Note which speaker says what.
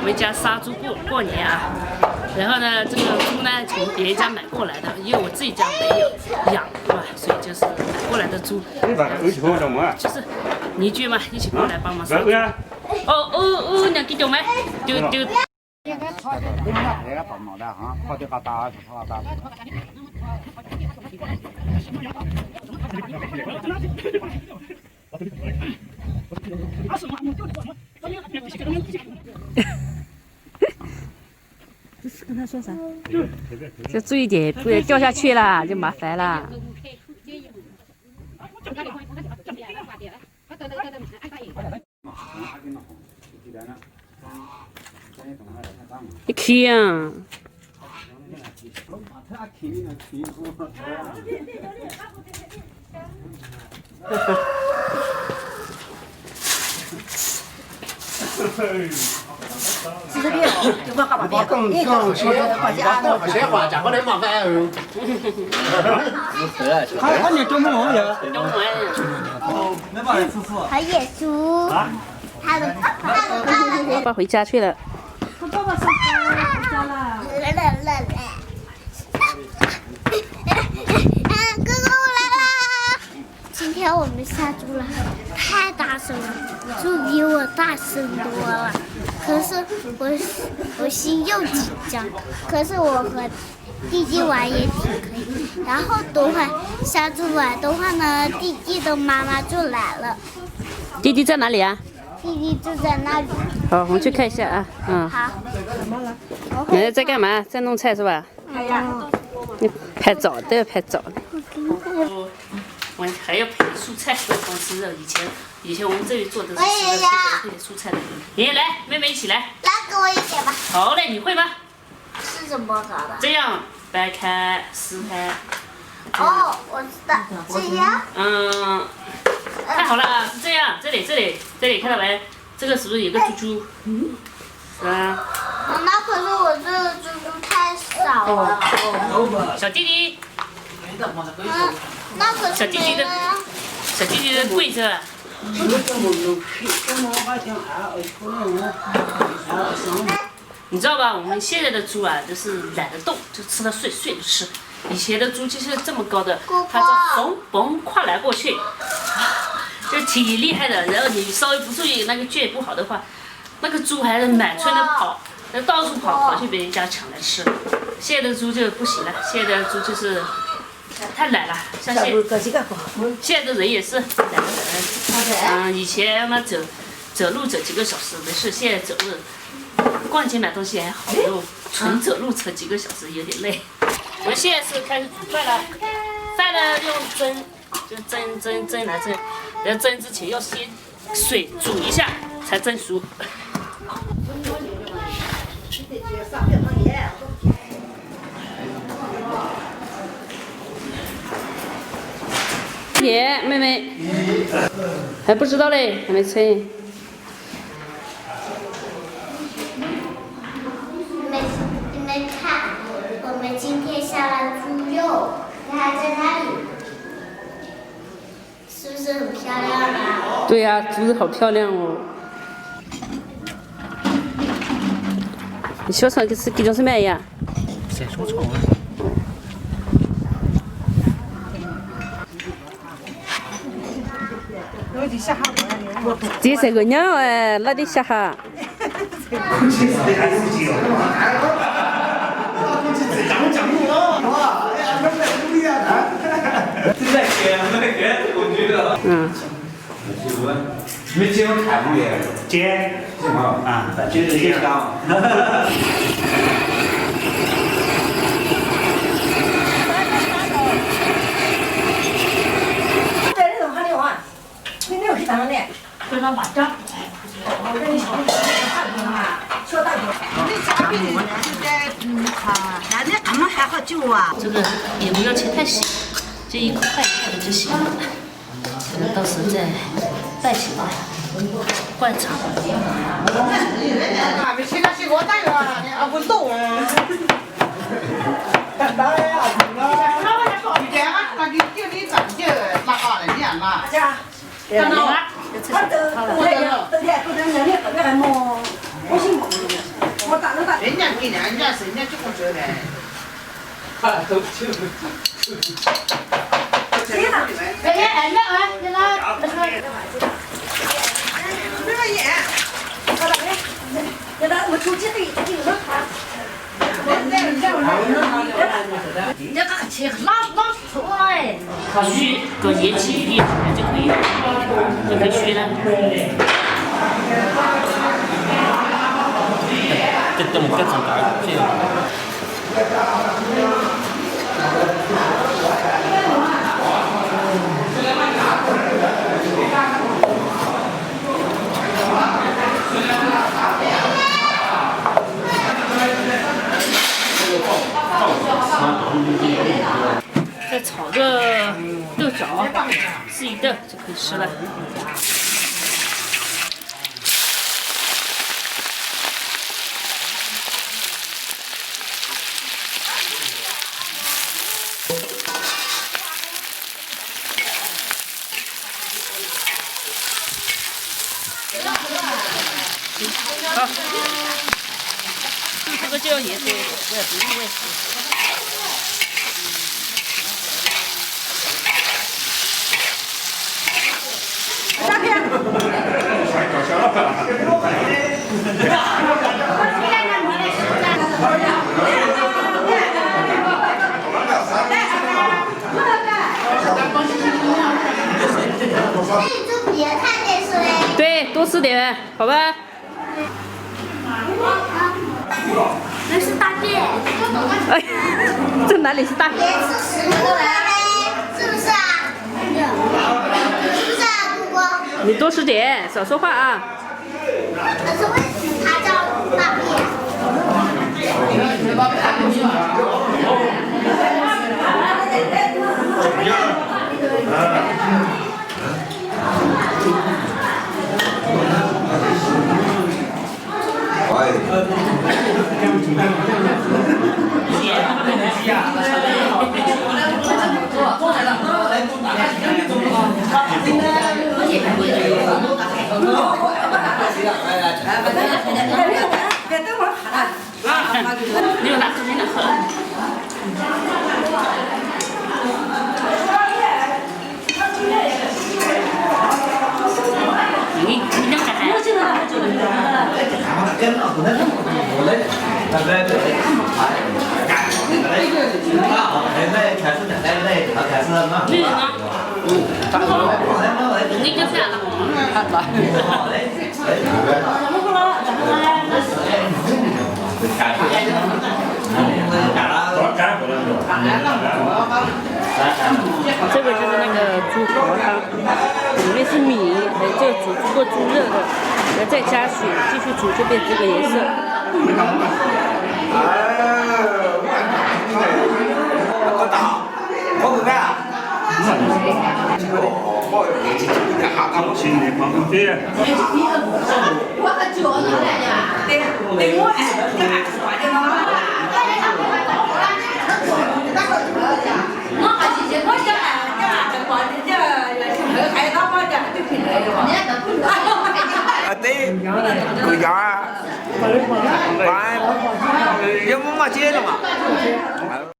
Speaker 1: 们家杀猪过年啊。然后呢，这个猪呢从别人家买过来的，因为我自己家没有养嘛，所以就是买过来的猪。就是邻居嘛，一起过来帮忙杀猪。哦，你给丢没？丢。
Speaker 2: 这是跟他说啥？就注意点，不要掉下去了，就麻烦了。你看呀！40
Speaker 3: 秒，就我干嘛别讲？你讲谁话讲不能麻烦哦。他你中文呀？没把人夫妇。
Speaker 4: 和野猪，他的
Speaker 2: 爸爸回家去了。
Speaker 3: 爸爸上班回家了。
Speaker 4: 哥哥我来啦！今天我们杀猪了，太大声了，猪比我大声多了。可是我心又紧张，可是我和弟弟玩也挺可以。然后等会杀猪完的话呢，弟弟的妈妈就来了。
Speaker 2: 弟弟在哪里啊？
Speaker 4: 弟弟就在那里。
Speaker 2: 好，我们去看一下啊。嗯。
Speaker 4: 好。
Speaker 2: 你在干嘛？在弄菜是吧？你拍照都要拍照。
Speaker 1: 我还要配蔬菜，光吃肉。以前我们这里做的是吃肉，现在配蔬菜的。爷爷来，妹妹一起来。
Speaker 4: 来，给我一点吧。
Speaker 1: 好嘞，你会吗？
Speaker 4: 是怎么搞的？
Speaker 1: 这样掰开撕开。
Speaker 4: 哦，我知道，这样。
Speaker 1: 看好了啊，是这样，这里看到没？这个是不是有个猪猪？
Speaker 4: 那可是我这个猪猪太少了。
Speaker 1: 小弟弟。
Speaker 4: 那可是没了呀。
Speaker 1: 小弟弟跪着。你知道吧？我们现在的猪啊，就是懒得动，就吃的碎碎的吃。以前的猪就是这么高的，它就嘣跨来过去，就挺厉害的。然后你稍微不注意那个圈不好的话，那个猪还是满村的跑，到处跑去别人家抢来吃。现在的猪就不行了，现在的猪就是太懒了，像现在的人也是懒得。以前嘛走路走几个小时没事，现在走路逛街买东西还好，纯走路走几个小时有点累。我们现在是开始煮饭了，饭呢用蒸，就蒸来蒸，然后蒸之前要先水煮一下才蒸熟。
Speaker 2: 姐，妹妹还不知道嘞，还没吹。
Speaker 4: 你们看，我们今天下了猪肉，它在那里，是不是很漂亮啊？
Speaker 2: 对呀，猪子好漂亮哦。你小肠是几种什么呀？
Speaker 3: 先说错了。
Speaker 2: 这是个鸟哎，那得下哈。嗯。
Speaker 5: 没见过看过耶？见啊，就是这样。
Speaker 3: 非常麻将。我跟你说，小大哥，你家里就在现在他们还好久啊。
Speaker 1: 这个也不要切太细，这一块一块的就行了。这个到时候再拌起来，灌肠。
Speaker 3: 没切那些我带了，你啊不动啊。当然呀，那我也说，你这样，那你就你长就那个人家嘛。看到吗？他都天人家特别还忙，我辛苦。你呢，人家是人家就工作的。
Speaker 5: 都
Speaker 1: 虚搁液气一点就可以了，就可以虚了。
Speaker 5: 这等这长大这样。
Speaker 1: 再炒个豆角，四一豆就可以吃了。好，这个就要盐多一点，我也不用味素。
Speaker 4: 那你就别看电视嘞。
Speaker 2: 对，多吃点，好吧？
Speaker 4: 那是大便。
Speaker 2: 哎，这哪里是大？
Speaker 4: 别吃屎了嘞，是不是啊？是不是啊，姑姑？
Speaker 2: 你多吃点，少说话啊。
Speaker 4: 可是为什么它叫大便？
Speaker 1: 你有拿纸巾的喝。你能干啥？绿的呢？你就下了。
Speaker 2: 这个就是那个猪头汤，里面是米，还有这个煮过猪肉的，然后再加水继续煮就变这个颜色。
Speaker 6: cứ gió bán giống mà chế đâu mà